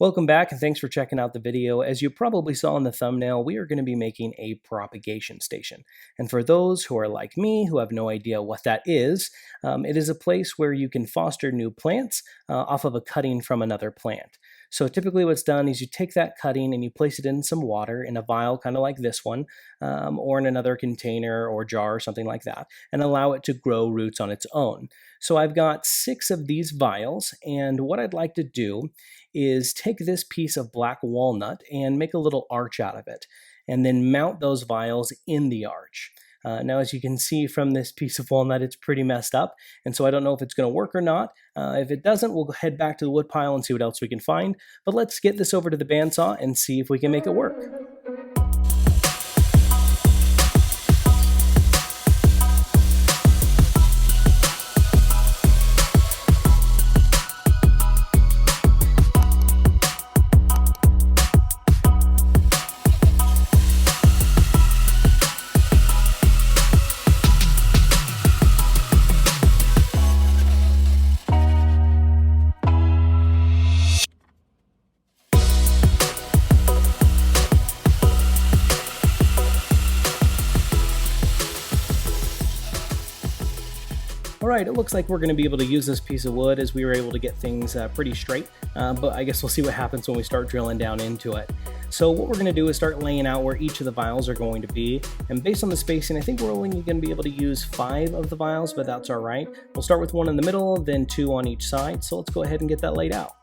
Welcome back and thanks for checking out the video. As you probably saw in the thumbnail, we are going to be making a propagation station. And for those who are like me, who have no idea what that is, it is a place where you can foster new plants off of a cutting from another plant. So typically what's done is you take that cutting and you place it in some water in a vial kind of like this one, or in another container or jar or something like that, and allow it to grow roots on its own. So I've got 6 of these vials, and what I'd like to do is take this piece of black walnut and make a little arch out of it, and then mount those vials in the arch. Now, as you can see from this piece of walnut, it's pretty messed up, and so I don't know if it's going to work or not. If it doesn't, we'll head back to the wood pile and see what else we can find. But let's get this over to the bandsaw and see if we can make it work. Alright, it looks like we're going to be able to use this piece of wood as we were able to get things pretty straight, but I guess we'll see what happens when we start drilling down into it. So what we're going to do is start laying out where each of the vials are going to be, and based on the spacing, I think we're only going to be able to use 5 of the vials, but that's alright. We'll start with 1 in the middle, then 2 on each side, so let's go ahead and get that laid out.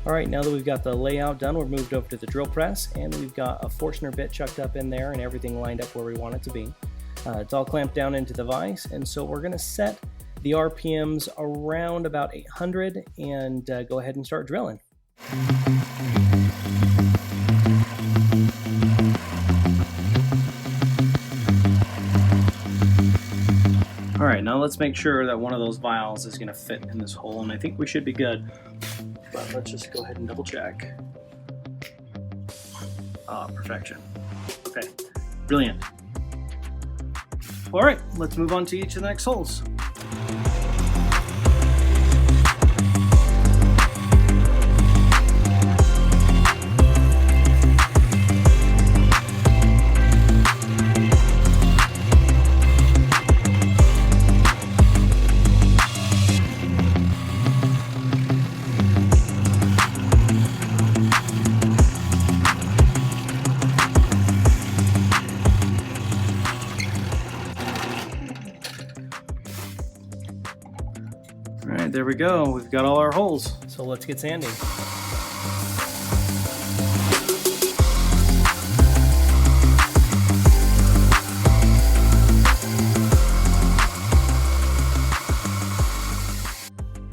Alright, now that we've got the layout done, we're moved over to the drill press, and we've got a Forstner bit chucked up in there and everything lined up where we want it to be. It's all clamped down into the vise, and so we're going to set the RPMs around about 800 and go ahead and start drilling. Alright, now let's make sure that one of those vials is going to fit in this hole, and I think we should be good. But let's just go ahead and double check. Perfection. Okay, brilliant. All right, let's move on to each of the next holes. All right, there we go. We've got all our holes. So let's get sanding.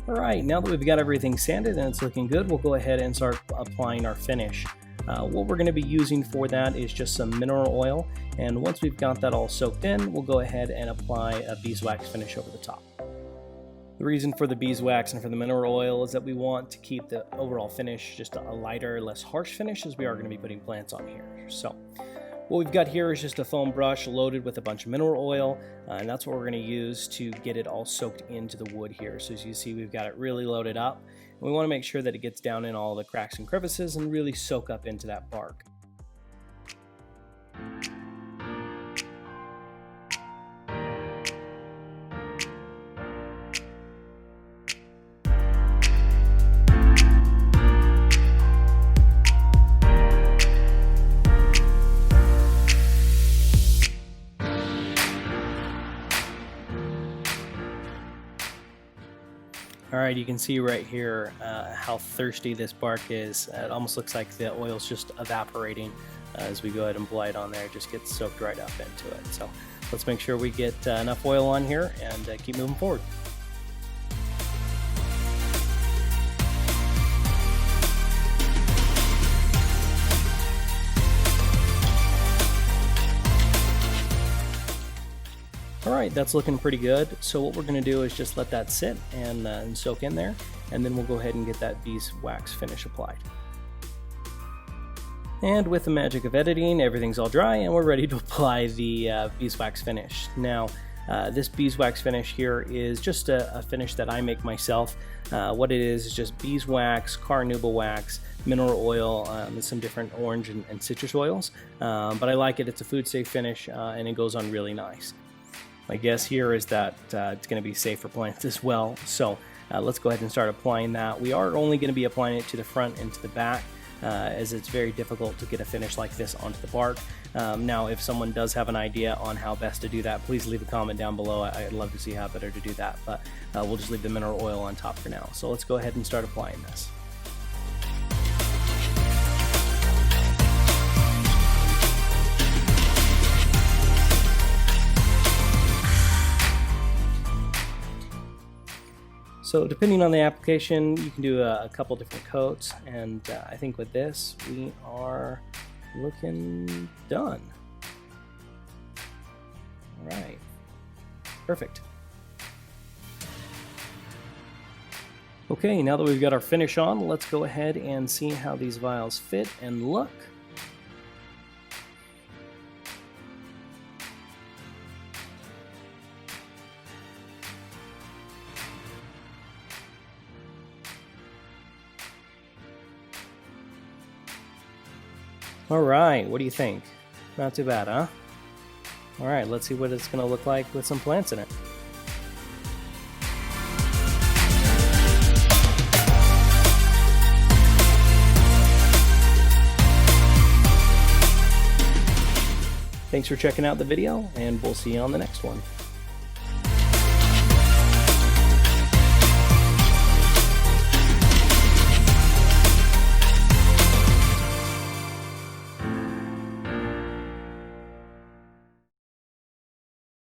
All right, now that we've got everything sanded and it's looking good, we'll go ahead and start applying our finish. What we're going to be using for that is just some mineral oil, and once we've got that all soaked in, we'll go ahead and apply a beeswax finish over the top. The reason for the beeswax and for the mineral oil is that we want to keep the overall finish just a lighter, less harsh finish, as we are going to be putting plants on here. So what we've got here is just a foam brush loaded with a bunch of mineral oil, and that's what we're going to use to get it all soaked into the wood here. So as you see, we've got it really loaded up. And we want to make sure that it gets down in all the cracks and crevices and really soak up into that bark. Alright, you can see right here how thirsty this bark is. It almost looks like the oil's just evaporating as we go ahead and apply it on there. It just gets soaked right up into it. So let's make sure we get enough oil on here and keep moving forward. All right, that's looking pretty good. So what we're going to do is just let that sit and soak in there, and then we'll go ahead and get that beeswax finish applied. And with the magic of editing, everything's all dry and we're ready to apply the beeswax finish. Now, this beeswax finish here is just a finish that I make myself. What it is just beeswax, carnauba wax, mineral oil, and some different orange and citrus oils. But I like it. It's a food safe finish and it goes on really nice. My guess here is that it's going to be safe for plants as well. So let's go ahead and start applying that. We are only going to be applying it to the front and to the back, as it's very difficult to get a finish like this onto the bark. Now, if someone does have an idea on how best to do that, please leave a comment down below. I'd love to see how better to do that, but we'll just leave the mineral oil on top for now. So let's go ahead and start applying this. So depending on the application, you can do a couple different coats, and I think with this, we are looking done. All right, perfect. Okay, now that we've got our finish on, let's go ahead and see how these vials fit and look. All right, what do you think? Not too bad, huh? All right, let's see what it's going to look like with some plants in it. Thanks for checking out the video, and we'll see you on the next one.